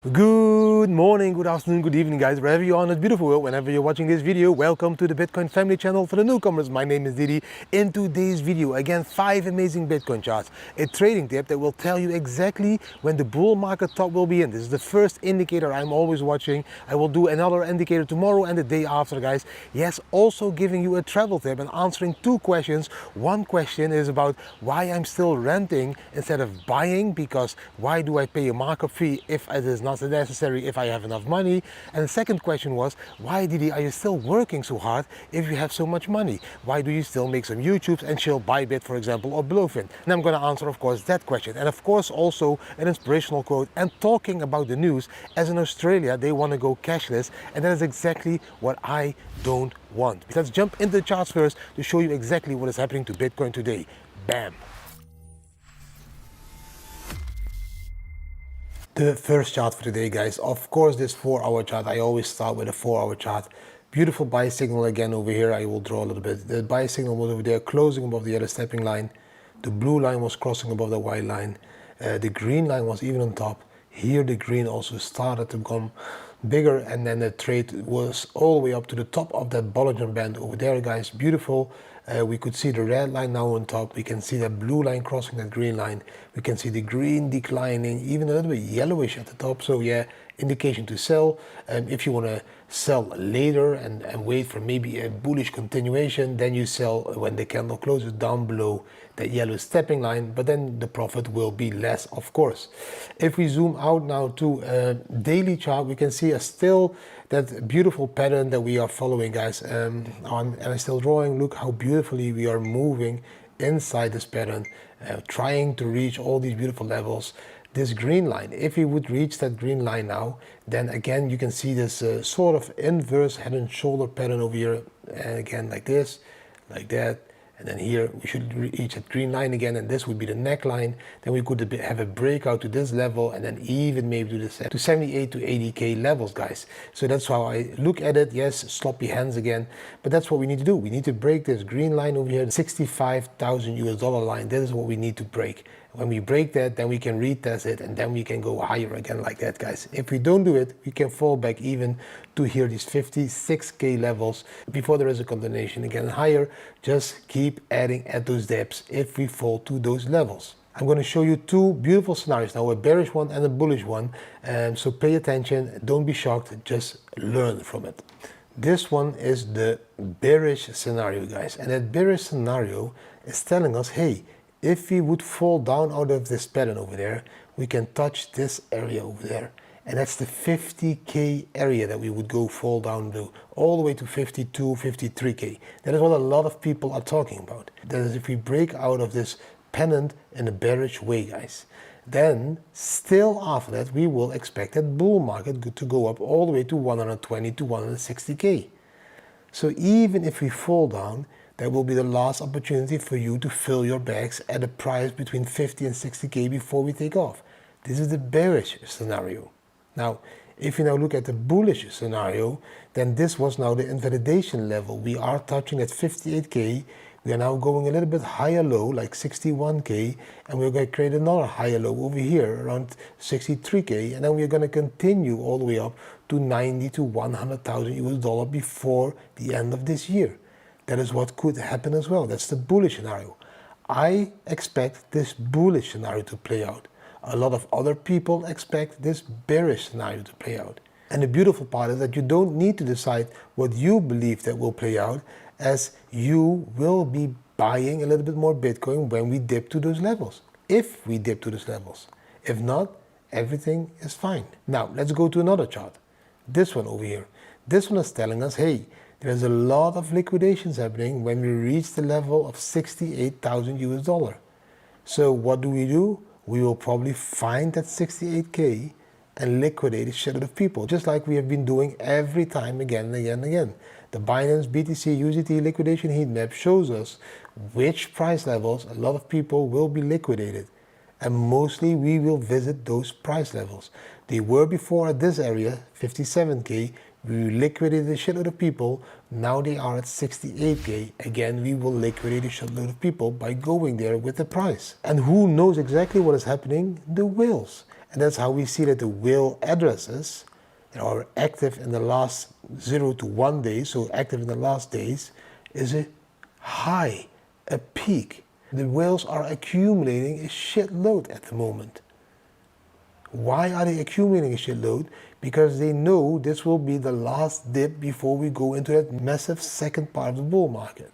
Good morning, good afternoon, good evening guys, wherever you are in this beautiful world, whenever you're watching this video, welcome to the Bitcoin family channel. For the newcomers, my name is Didi. In today's video, again, 5 amazing Bitcoin charts, a trading tip that will tell you exactly when the bull market top will be in. This is the first indicator I'm always watching. I will do another indicator tomorrow and the day after, guys. Yes, also giving you a travel tip and answering 2 questions. One question is about why I'm still renting instead of buying, because why do I pay a markup fee if it is not necessary if I have enough money? And the second question was, why Didi, are you still working so hard if you have so much money? Why do you still make some YouTubes and chill Bybit, for example, or Bluefin? And I'm going to answer, of course, that question. And of course, also an inspirational quote and talking about the news, as in Australia, they want to go cashless. And that is exactly what I don't want. Let's jump into the charts first to show you exactly what is happening to Bitcoin today. Bam! The first chart for today, guys, of course, this 4-hour chart. I always start with a 4-hour chart. Beautiful buy signal again over here. I will draw a little bit. The buy signal was over there, closing above the yellow stepping line. The blue line was crossing above the white line. The green line was even on top. Here the green also started to become bigger, and then the trade was all the way up to the top of that Bollinger Band over there, guys. Beautiful. We could see the red line now on top. We can see that blue line crossing that green line. We can see the green declining, even a little bit yellowish at the top. So yeah, indication to sell. If you want to sell later and wait for maybe a bullish continuation, then you sell when the candle closes down below that yellow stepping line, but then the profit will be less, of course. If we zoom out now to a daily chart, we can see still that beautiful pattern that we are following, guys. And I'm still drawing. Look how beautifully we are moving inside this pattern, trying to reach all these beautiful levels. This green line, if we would reach that green line now, then again you can see this sort of inverse head and shoulder pattern over here, and again like this, like that. And then here we should reach that green line again, and this would be the neckline. Then we could have a breakout to this level, and then even maybe to this to 78 to 80k levels, guys. So that's how I look at it. Yes, sloppy hands again, but that's what we need to do. We need to break this green line over here, the 65,000 US dollar line. That is what we need to break. When we break that, then we can retest it, and then we can go higher again like that, guys. If we don't do it, we can fall back even to here, these 56k levels, before there is a continuation again higher. Just keep adding at those depths if we fall to those levels. I'm going to show you 2 beautiful scenarios now, a bearish one and a bullish one. So pay attention, don't be shocked, just learn from it. This one is the bearish scenario, guys. And that bearish scenario is telling us, hey, if we would fall down out of this pattern over there, we can touch this area over there. And that's the 50k area that we would go fall down to, all the way to 52, 53k. That is what a lot of people are talking about. That is, if we break out of this pennant in a bearish way, guys, then still after that we will expect that bull market to go up all the way to 120 to 160k. So even if we fall down, that will be the last opportunity for you to fill your bags at a price between 50 and 60k before we take off. This is the bearish scenario. Now, if you now look at the bullish scenario, then this was now the invalidation level. We are touching at 58k. We are now going a little bit higher low, like 61k, and we're going to create another higher low over here around 63k, and then we're going to continue all the way up to 90 to 100,000 US dollar before the end of this year. That is what could happen as well. That's the bullish scenario. I expect this bullish scenario to play out. A lot of other people expect this bearish scenario to play out. And the beautiful part is that you don't need to decide what you believe that will play out, as you will be buying a little bit more Bitcoin when we dip to those levels. If we dip to those levels. If not, everything is fine. Now, let's go to another chart. This one over here. This one is telling us, hey, there's a lot of liquidations happening when we reach the level of 68,000 US dollar. So what do? We will probably find that 68k and liquidate a shit of people, just like we have been doing every time, again and again and again. The Binance BTC USDT liquidation heat map shows us which price levels a lot of people will be liquidated. And mostly we will visit those price levels. They were before at this area, 57k. We liquidated a shitload of people. Now they are at 68k. Again, we will liquidate a shitload of people by going there with the price. And who knows exactly what is happening? The whales. And that's how we see that the whale addresses that are active in the last 0 to 1 day, so active in the last days, is a high, a peak. The whales are accumulating a shitload at the moment. Why are they accumulating a shitload? Because they know this will be the last dip before we go into that massive second part of the bull market.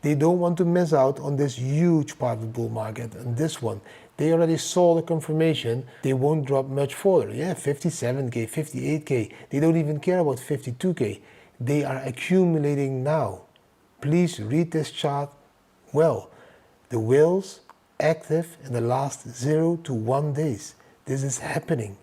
They don't want to miss out on this huge part of the bull market, and this one. They already saw the confirmation, they won't drop much further. Yeah, 57K, 58K. They don't even care about 52K. They are accumulating now. Please read this chart well. The whales active in the last 0 to 1 days. This is happening.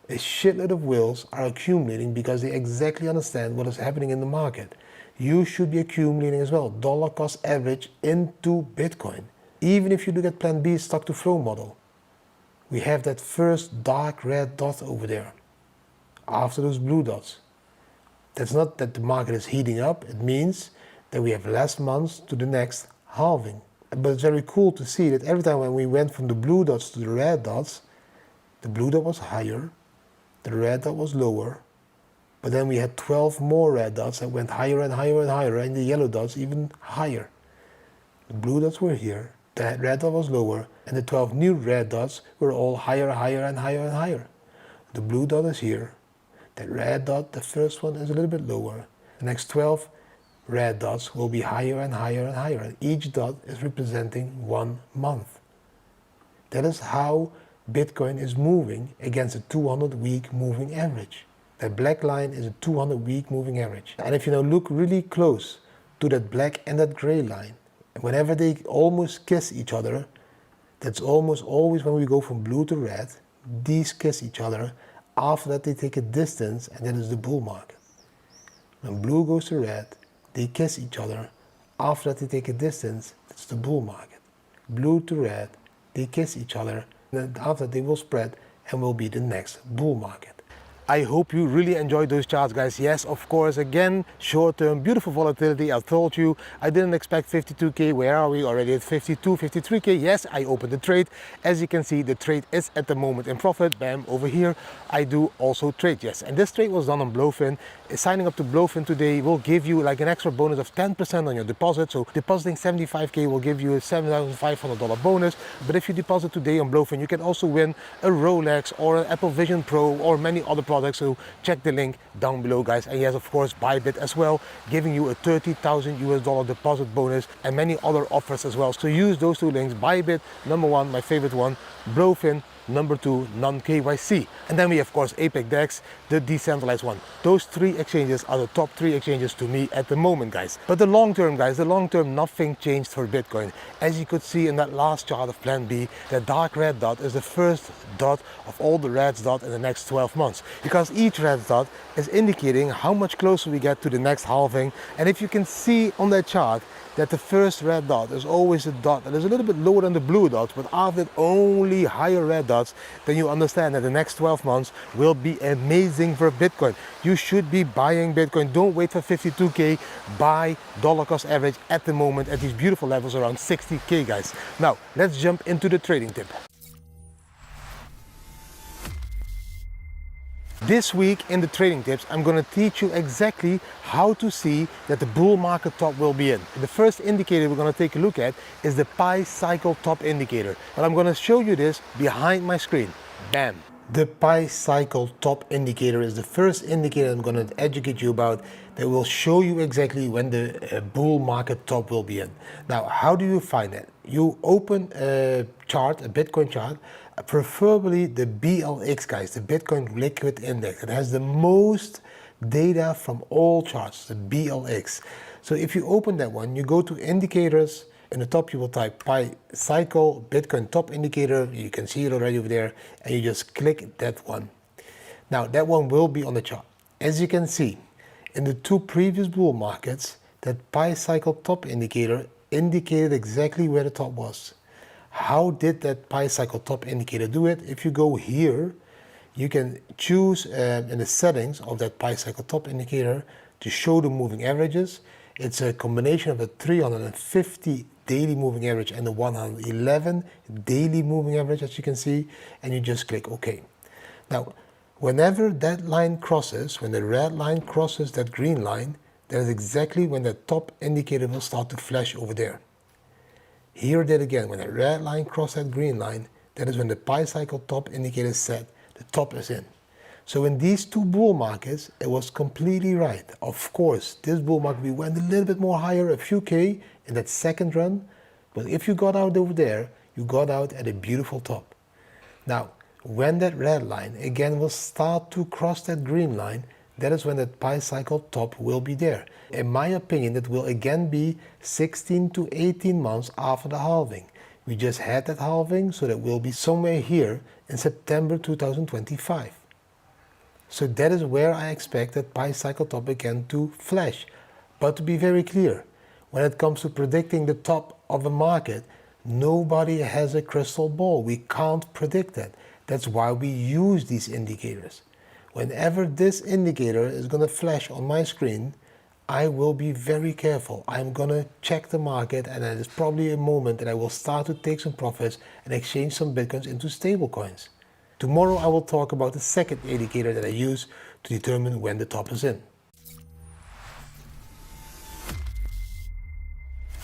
A shitload of whales are accumulating because they exactly understand what is happening in the market. You should be accumulating as well. Dollar cost average into Bitcoin. Even if you look at Plan B stock to flow model, we have that first dark red dot over there after those blue dots. That's not that the market is heating up. It means that we have less months to the next halving. But it's very cool to see that every time when we went from the blue dots to the red dots, the blue dot was higher, the red dot was lower, but then we had 12 more red dots that went higher and higher and higher, and the yellow dots even higher. The blue dots were here, the red dot was lower, and the 12 new red dots were all higher, higher, and higher, and higher. The blue dot is here, that red dot, the first one, is a little bit lower. The next 12 red dots will be higher and higher and higher, and each dot is representing 1 month. That is how Bitcoin is moving against a 200-week moving average. That black line is a 200-week moving average. And if you now look really close to that black and that gray line, whenever they almost kiss each other, that's almost always when we go from blue to red, these kiss each other. After that they take a distance, and that is the bull market. When blue goes to red, they kiss each other. After that they take a distance, that's the bull market. Blue to red, they kiss each other, and then after they will spread and will be the next bull market. I hope you really enjoyed those charts, guys. Yes, of course, again, short-term, beautiful volatility. I told you, I didn't expect 52K. Where are we? Already at 52, 53K. Yes, I opened the trade. As you can see, the trade is at the moment in profit. Bam, over here, I do also trade, yes. And this trade was done on Blowfin. Signing up to Blowfin today will give you like an extra bonus of 10% on your deposit. So depositing 75K will give you a $7,500 bonus. But if you deposit today on Blowfin, you can also win a Rolex or an Apple Vision Pro or many other products. So check the link down below, guys. And yes, of course, Bybit as well, giving you a $30,000 deposit bonus and many other offers as well. So use those two links. Bybit, number 1, my favorite one. Blowfin, number 2, non-KYC. And then we of course Apex DEX, the decentralized one. Those 3 exchanges are the top 3 exchanges to me at the moment, guys. But the long term, guys, the long term, nothing changed for Bitcoin. As you could see in that last chart of Plan B, the dark red dot is the first dot of all the red dots in the next 12 months. Because each red dot is indicating how much closer we get to the next halving. And if you can see on that chart, that the first red dot is always a dot that is a little bit lower than the blue dots, but after that only higher red dots, then you understand that the next 12 months will be amazing for Bitcoin. You should be buying Bitcoin. Don't wait for 52K. Buy dollar cost average at the moment at these beautiful levels around 60K, guys. Now, let's jump into the trading tip. This week in the trading tips, I'm going to teach you exactly how to see that the bull market top will be in. The first indicator we're going to take a look at is the Pi cycle top indicator. And I'm going to show you this behind my screen. Bam! The Pi cycle top indicator is the first indicator I'm going to educate you about that will show you exactly when the bull market top will be in. Now, how do you find that? You open a chart, a Bitcoin chart, preferably the BLX, guys, the Bitcoin Liquid Index. It has the most data from all charts, the BLX. So if you open that one, you go to indicators. In the top, you will type Pi cycle Bitcoin top indicator. You can see it already over there, and you just click that one. Now, that one will be on the chart. As you can see, in the 2 previous bull markets, that Pi cycle top indicator indicated exactly where the top was. How did that Pi cycle top indicator do it? If you go here, you can choose in the settings of that Pi cycle top indicator to show the moving averages. It's a combination of the 350 daily moving average and the 111 daily moving average, as you can see, and you just click OK. Now, whenever that line crosses, when the red line crosses that green line, that is exactly when the top indicator will start to flash over there. Here it again, when the red line crosses that green line, that is when the pi cycle top indicator is set, the top is in. So in these two bull markets, it was completely right. Of course, this bull market, we went a little bit more higher, a few K in that second run, but if you got out over there, you got out at a beautiful top. Now, when that red line again will start to cross that green line, that is when that pi cycle top will be there. In my opinion, it will again be 16 to 18 months after the halving. We just had that halving, so that will be somewhere here in September 2025. So that is where I expect that pi cycle top again to flash. But to be very clear, when it comes to predicting the top of a market, nobody has a crystal ball. We can't predict that. That's why we use these indicators. Whenever this indicator is going to flash on my screen, I will be very careful. I'm going to check the market, and that is probably a moment that I will start to take some profits and exchange some bitcoins into stable coins. Tomorrow I will talk about the second indicator that I use to determine when the top is in.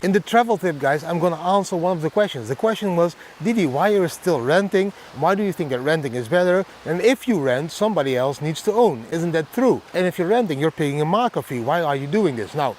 In the travel tip, guys, I'm going to answer one of the questions. The question was, Didi, why are you still renting? Why do you think that renting is better? And if you rent, somebody else needs to own. Isn't that true? And if you're renting, you're paying a markup fee. Why are you doing this? Now,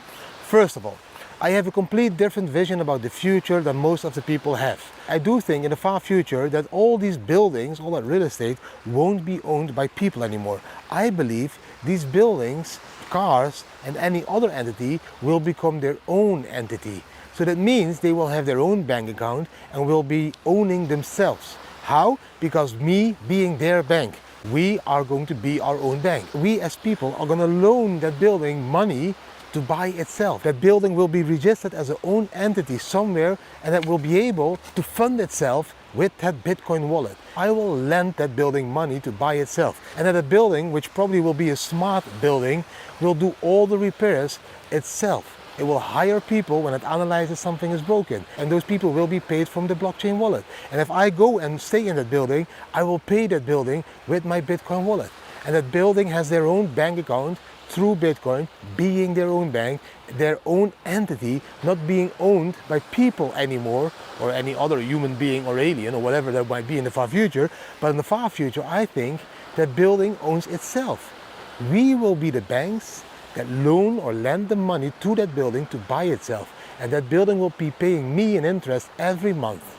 first of all, I have a complete different vision about the future than most of the people have. I do think in the far future that all these buildings, all that real estate, won't be owned by people anymore. I believe these buildings, cars, and any other entity will become their own entity. So that means they will have their own bank account and will be owning themselves. How? Because me being their bank, we are going to be our own bank. We as people are going to loan that building money to buy itself. That building will be registered as an own entity somewhere, and that will be able to fund itself with that Bitcoin wallet. I will lend that building money to buy itself. And that building, which probably will be a smart building, will do all the repairs itself. It will hire people when it analyzes something is broken, and those people will be paid from the blockchain wallet. And if I go and stay in that building, I will pay that building with my Bitcoin wallet. And that building has their own bank account through Bitcoin, being their own bank, their own entity, not being owned by people anymore, or any other human being or alien or whatever that might be in the far future. But in the far future, I think that building owns itself. We will be the banks that loan or lend the money to that building to buy itself. And that building will be paying me an interest every month.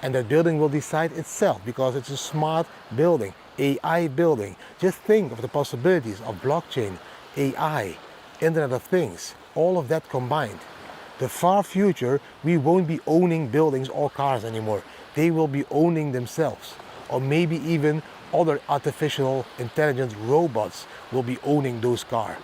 And that building will decide itself because it's a smart building, AI building. Just think of the possibilities of blockchain, AI, Internet of Things, all of that combined. The far future, we won't be owning buildings or cars anymore. They will be owning themselves. Or maybe even other artificial intelligence robots will be owning those cars.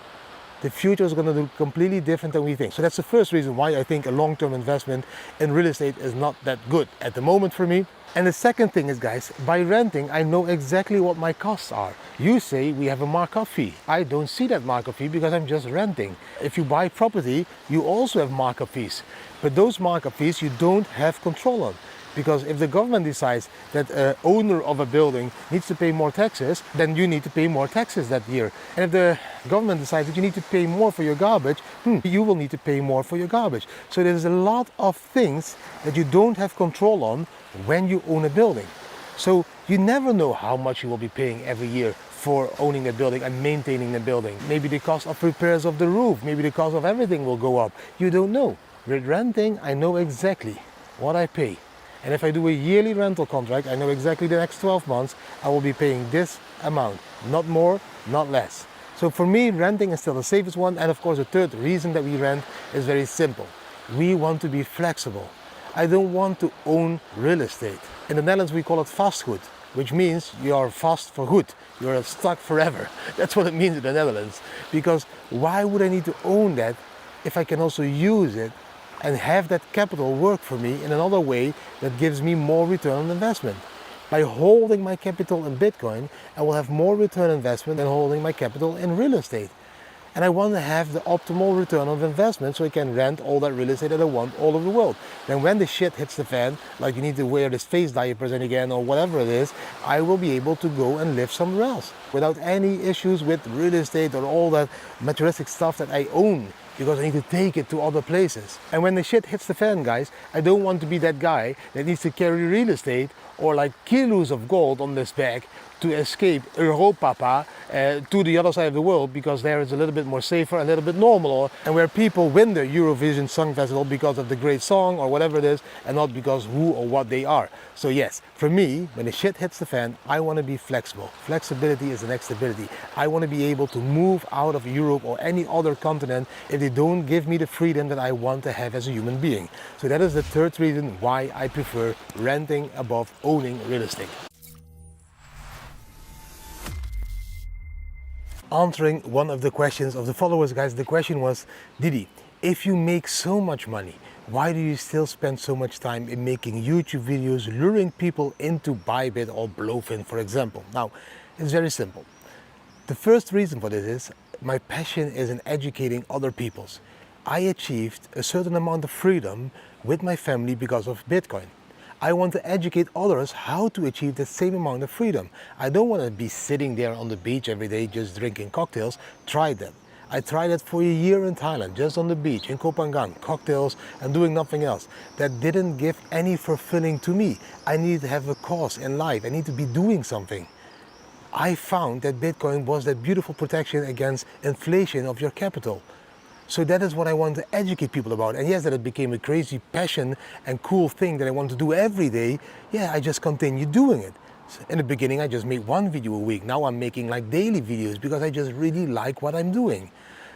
The future is going to look completely different than we think. So that's the first reason why I think a long-term investment in real estate is not that good at the moment for me. And the second thing is, guys, by renting, I know exactly what my costs are. You say we have a markup fee. I don't see that markup fee because I'm just renting. If you buy property, you also have markup fees. But those markup fees you don't have control on. Because if the government decides that an owner of a building needs to pay more taxes, then you need to pay more taxes that year. And if the government decides that you need to pay more for your garbage, you will need to pay more for your garbage. So there's a lot of things that you don't have control on when you own a building. So you never know how much you will be paying every year for owning a building and maintaining the building. Maybe the cost of repairs of the roof, maybe the cost of everything will go up. You don't know. With renting, I know exactly what I pay. And if I do a yearly rental contract, I know exactly the next 12 months I will be paying this amount, not more, not less. So for me, renting is still the safest one. And of course, the third reason that we rent is very simple. We want to be flexible. I don't want to own real estate. In the Netherlands, we call it vastgoed, which means you are vast for good. You are stuck forever. That's what it means in the Netherlands. Because why would I need to own that if I can also use it and have that capital work for me in another way that gives me more return on investment? By holding my capital in Bitcoin, I will have more return on investment than holding my capital in real estate. And I want to have the optimal return of investment so I can rent all that real estate that I want all over the world. Then when the shit hits the fan, like you need to wear this face diapers and again or whatever it is, I will be able to go and live somewhere else without any issues with real estate or all that materialistic stuff that I own, because I need to take it to other places. And when the shit hits the fan, guys, I don't want to be that guy that needs to carry real estate or like kilos of gold on this bag to escape Europa to the other side of the world, because there it's a little bit more safer, a little bit normal, and where people win the Eurovision Song Festival because of the great song or whatever it is, and not because who or what they are. So yes, for me, when the shit hits the fan, I want to be flexible. Flexibility is the next stability. I want to be able to move out of Europe or any other continent if they don't give me the freedom that I want to have as a human being. So that is the third reason why I prefer renting above owning real estate. Answering one of the questions of the followers, guys, the question was, Didi, if you make so much money, why do you still spend so much time in making YouTube videos luring people into Bybit or Bluefin, for example? Now, it's very simple. The first reason for this is my passion is in educating other peoples. I achieved a certain amount of freedom with my family because of Bitcoin. I want to educate others how to achieve the same amount of freedom. I don't want to be sitting there on the beach every day just drinking cocktails. Try that. I tried that for a year in Thailand, just on the beach in Koh Phangan, cocktails and doing nothing else. That didn't give any fulfilling to me. I need to have a cause in life. I need to be doing something. I found that Bitcoin was that beautiful protection against inflation of your capital. So that is what I want to educate people about. And yes, that it became a crazy passion and cool thing that I want to do every day. Yeah, I just continue doing it. In the beginning, I just made one video a week. Now I'm making like daily videos because I just really like what I'm doing.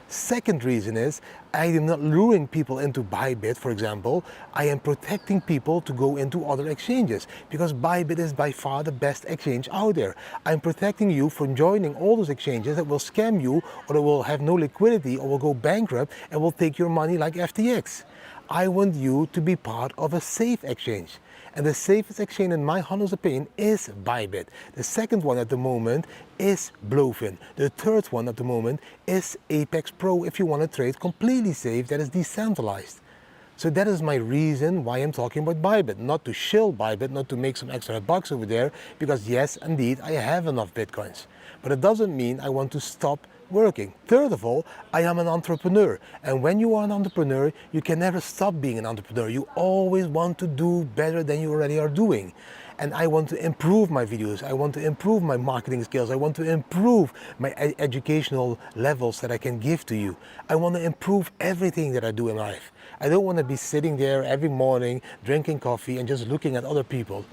Second reason is I am not luring people into Bybit, for example. I am protecting people to go into other exchanges because Bybit is by far the best exchange out there. I'm protecting you from joining all those exchanges that will scam you or that will have no liquidity or will go bankrupt and will take your money like FTX. I want you to be part of a safe exchange. And the safest exchange, in my honest opinion, is Bybit. The second one at the moment is Bluefin. The third one at the moment is Apex Pro if you want to trade completely safe, that is decentralized. So that is my reason why I'm talking about Bybit. Not to shill Bybit, not to make some extra bucks over there, because yes, indeed, I have enough Bitcoins. But it doesn't mean I want to stop working. Third of all, I am an entrepreneur. And when you are an entrepreneur, you can never stop being an entrepreneur. You always want to do better than you already are doing. And I want to improve my videos. I want to improve my marketing skills. I want to improve my educational levels that I can give to you. I want to improve everything that I do in life. I don't want to be sitting there every morning drinking coffee and just looking at other people.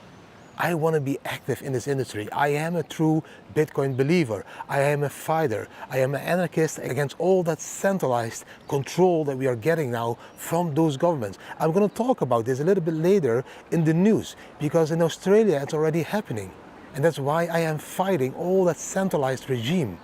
I want to be active in this industry. I am a true Bitcoin believer. I am a fighter. I am an anarchist against all that centralized control that we are getting now from those governments. I'm going to talk about this a little bit later in the news, because in Australia it's already happening. And that's why I am fighting all that centralized regime.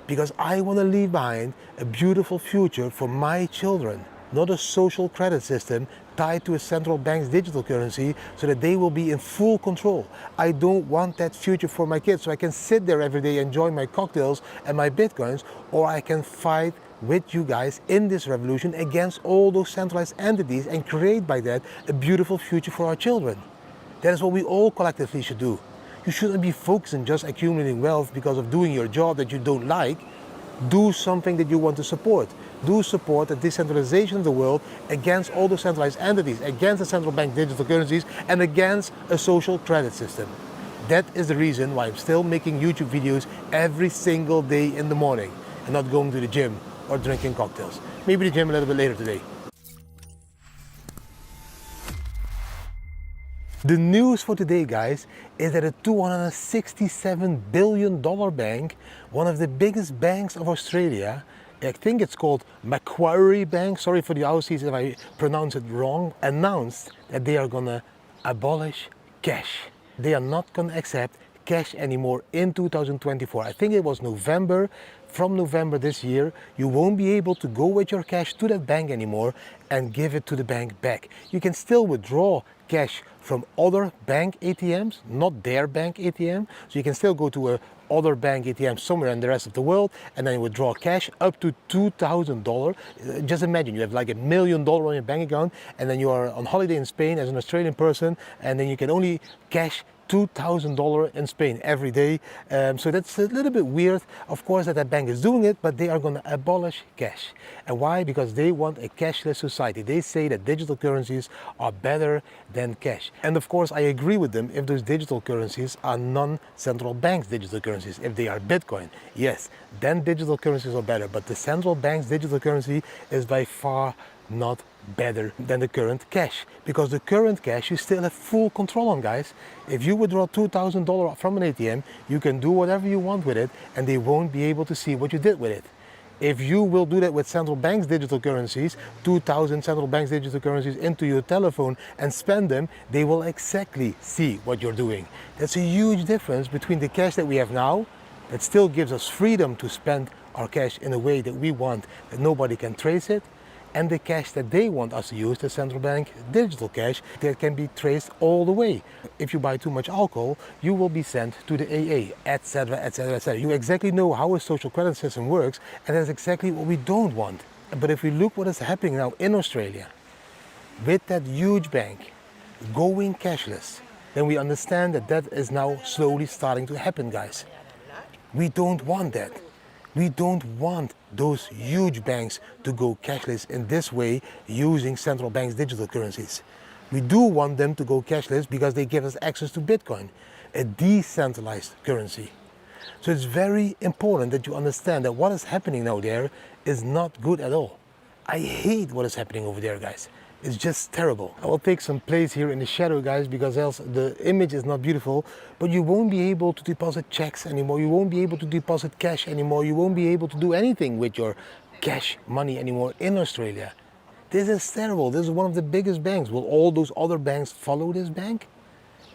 Because I want to leave behind a beautiful future for my children. Not a social credit system tied to a central bank's digital currency so that they will be in full control. I don't want that future for my kids, so I can sit there every day, enjoy my cocktails and my Bitcoins, or I can fight with you guys in this revolution against all those centralized entities and create by that a beautiful future for our children. That is what we all collectively should do. You shouldn't be focused on just accumulating wealth because of doing your job that you don't like. Do something that you want to support. Do support the decentralization of the world against all the centralized entities, against the central bank digital currencies, and against a social credit system. That is the reason why I'm still making YouTube videos every single day in the morning and not going to the gym or drinking cocktails. Maybe the gym a little bit later today. The news for today, guys, is that a $267 billion bank, one of the biggest banks of Australia, I think it's called Macquarie Bank, sorry for the Aussies if I pronounce it wrong, announced that they are going to abolish cash. They are not going to accept cash anymore in 2024. I think it was November. From November this year, you won't be able to go with your cash to that bank anymore and give it to the bank back. You can still withdraw cash from other bank ATMs, not their bank ATM. So you can still go to a other bank ATM somewhere in the rest of the world and then withdraw cash up to $2,000. Just imagine you have like $1 million on your bank account and then you are on holiday in Spain as an Australian person, and then you can only cash $2,000 in Spain every day. So that's a little bit weird, of course, that bank is doing it, but they are going to abolish cash. And why? Because they want a cashless society. They say that digital currencies are better than cash. And of course, I agree with them if those digital currencies are non-central banks digital currencies. If they are Bitcoin, yes, then digital currencies are better. But the central bank's digital currency is by far not better than the current cash, because the current cash you still have full control on, guys. If you withdraw $2,000 from an ATM, you can do whatever you want with it and they won't be able to see what you did with it. If you will do that with central banks digital currencies, 2,000 central banks digital currencies into your telephone and spend them, they will exactly see what you're doing. That's a huge difference between the cash that we have now, that still gives us freedom to spend our cash in a way that we want, that nobody can trace it, and the cash that they want us to use, the central bank digital cash, that can be traced all the way. If you buy too much alcohol, you will be sent to the AA, etc., etc., etc. You exactly know how a social credit system works, and that's exactly what we don't want. But if we look what is happening now in Australia, with that huge bank going cashless, then we understand that that is now slowly starting to happen, guys. We don't want that. We don't want those huge banks to go cashless in this way using central banks digital currencies. We do want them to go cashless because they give us access to Bitcoin, a decentralized currency. So it's very important that you understand that what is happening now there is not good at all. I hate what is happening over there, guys. It's just terrible. I will take some place here in the shadow, guys, because else the image is not beautiful, but you won't be able to deposit checks anymore. You won't be able to deposit cash anymore. You won't be able to do anything with your cash money anymore in Australia. This is terrible. This is one of the biggest banks. Will all those other banks follow this bank?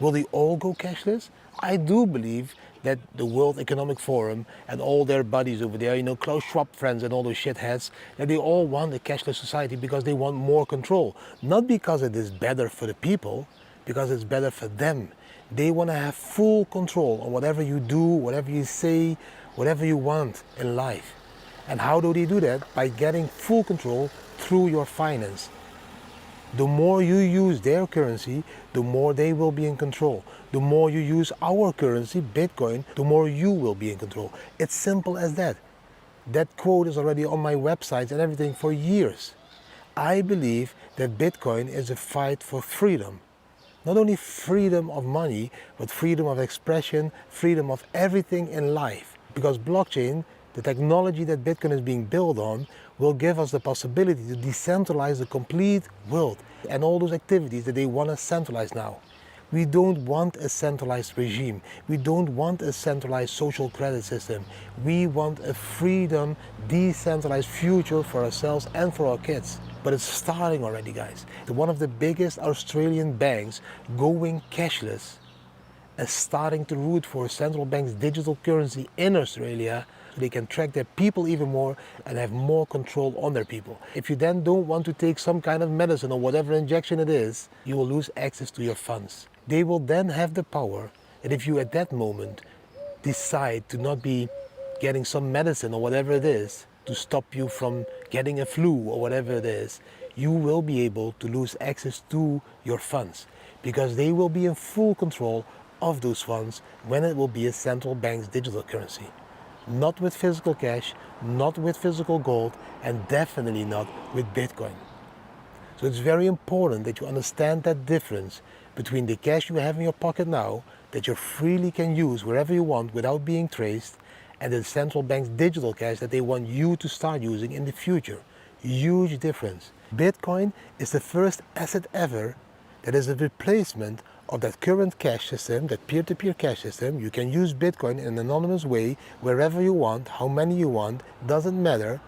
Will they all go cashless? I do believe that the World Economic Forum and all their buddies over there, you know, Klaus Schwab friends and all those shitheads, that they all want a cashless society because they want more control. Not because it is better for the people, because it's better for them. They want to have full control on whatever you do, whatever you say, whatever you want in life. And how do they do that? By getting full control through your finance. The more you use their currency, the more they will be in control. The more you use our currency, Bitcoin, the more you will be in control. It's simple as that. That quote is already on my websites and everything for years. I believe that Bitcoin is a fight for freedom. Not only freedom of money, but freedom of expression, freedom of everything in life. Because blockchain, the technology that Bitcoin is being built on, will give us the possibility to decentralize the complete world and all those activities that they want to centralize now. We don't want a centralized regime. We don't want a centralized social credit system. We want a freedom, decentralized future for ourselves and for our kids. But it's starting already, guys. One of the biggest Australian banks going cashless is starting to root for central banks' digital currency in Australia. They can track their people even more and have more control on their people. If you then don't want to take some kind of medicine or whatever injection it is, you will lose access to your funds. They will then have the power that if you at that moment decide to not be getting some medicine or whatever it is to stop you from getting a flu or whatever it is, you will be able to lose access to your funds because they will be in full control of those funds when it will be a central bank's digital currency. Not with physical cash, not with physical gold, and definitely not with Bitcoin. So it's very important that you understand that difference between the cash you have in your pocket now, that you freely can use wherever you want without being traced, and the central bank's digital cash that they want you to start using in the future. Huge difference. Bitcoin is the first asset ever that is a replacement of that current cash system, that peer-to-peer cash system. You can use Bitcoin in an anonymous way, wherever you want, how many you want, doesn't matter,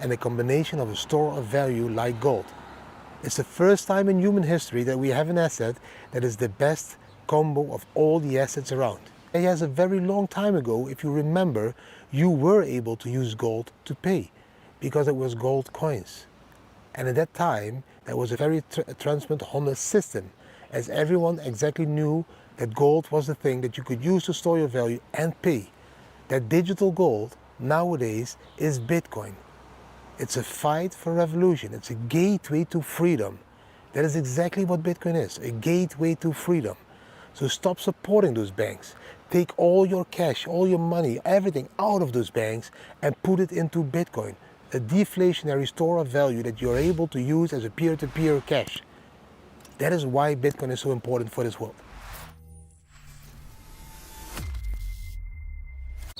and a combination of a store of value like gold. It's the first time in human history that we have an asset that is the best combo of all the assets around. Yes, a very long time ago, if you remember, you were able to use gold to pay because it was gold coins. And at that time, that was a very transparent, honest system, as everyone exactly knew that gold was the thing that you could use to store your value and pay. That digital gold nowadays is Bitcoin. It's a fight for revolution. It's a gateway to freedom. That is exactly what Bitcoin is, a gateway to freedom. So stop supporting those banks. Take all your cash, all your money, everything out of those banks and put it into Bitcoin, a deflationary store of value that you're able to use as a peer-to-peer cash. That is why Bitcoin is so important for this world.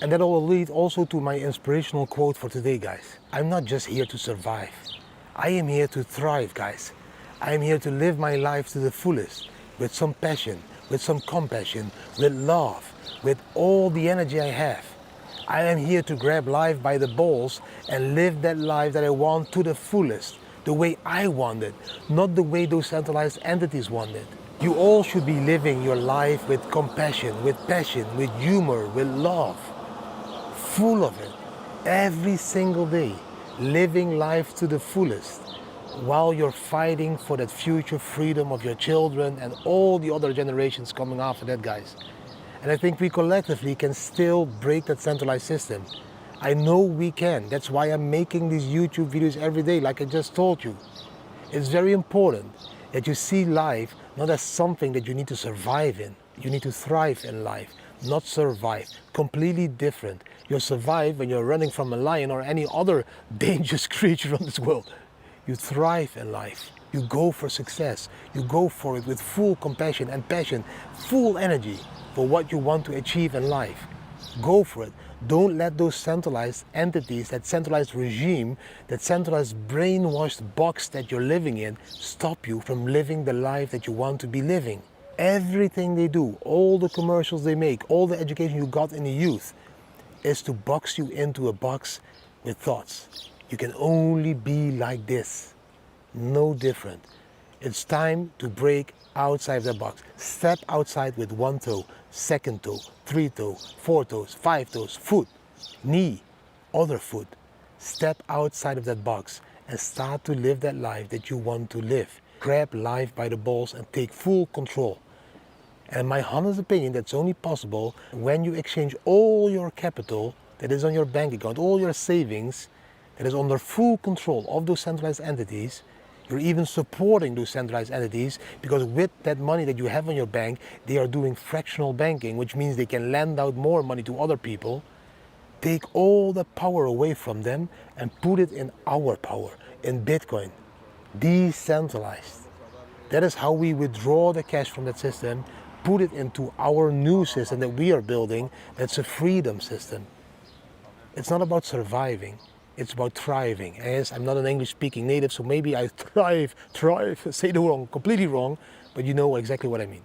And that will lead also to my inspirational quote for today, guys. I'm not just here to survive. I am here to thrive, guys. I am here to live my life to the fullest, with some passion, with some compassion, with love, with all the energy I have. I am here to grab life by the balls and live that life that I want to the fullest, the way I want it, not the way those centralized entities want it. You all should be living your life with compassion, with passion, with humor, with love. Full of it, every single day, living life to the fullest, while you're fighting for that future freedom of your children and all the other generations coming after that, guys. And I think we collectively can still break that centralized system. I know we can. That's why I'm making these YouTube videos every day, like I just told you. It's very important that you see life not as something that you need to survive in. You need to thrive in life, not survive. Completely different. You survive when you're running from a lion or any other dangerous creature on this world. You thrive in life. You go for success. You go for it with full compassion and passion, full energy for what you want to achieve in life. Go for it. Don't let those centralized entities, that centralized regime, that centralized brainwashed box that you're living in stop you from living the life that you want to be living. Everything they do, all the commercials they make, all the education you got in the youth is to box you into a box with thoughts. You can only be like this, no different. It's time to break outside the box. Step outside with one toe, second toe, three toes, four toes, five toes, foot, knee, other foot. Step outside of that box and start to live that life that you want to live. Grab life by the balls and take full control. And in my honest opinion, that's only possible when you exchange all your capital that is on your bank account, all your savings that is under full control of those centralized entities. You're even supporting those centralized entities because with that money that you have on your bank, they are doing fractional banking, which means they can lend out more money to other people. Take all the power away from them and put it in our power, in Bitcoin, decentralized. That is how we withdraw the cash from that system, put it into our new system that we are building. That's a freedom system. It's not about surviving. It's about thriving. Yes, I'm not an English-speaking native, so maybe I thrive, say the wrong, completely wrong, but you know exactly what I mean.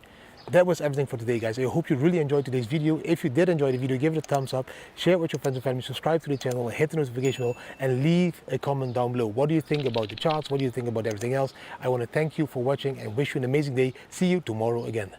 That was everything for today, guys. I hope you really enjoyed today's video. If you did enjoy the video, give it a thumbs up, share it with your friends and family, subscribe to the channel, hit the notification bell, and leave a comment down below. What do you think about the charts? What do you think about everything else? I want to thank you for watching and wish you an amazing day. See you tomorrow again.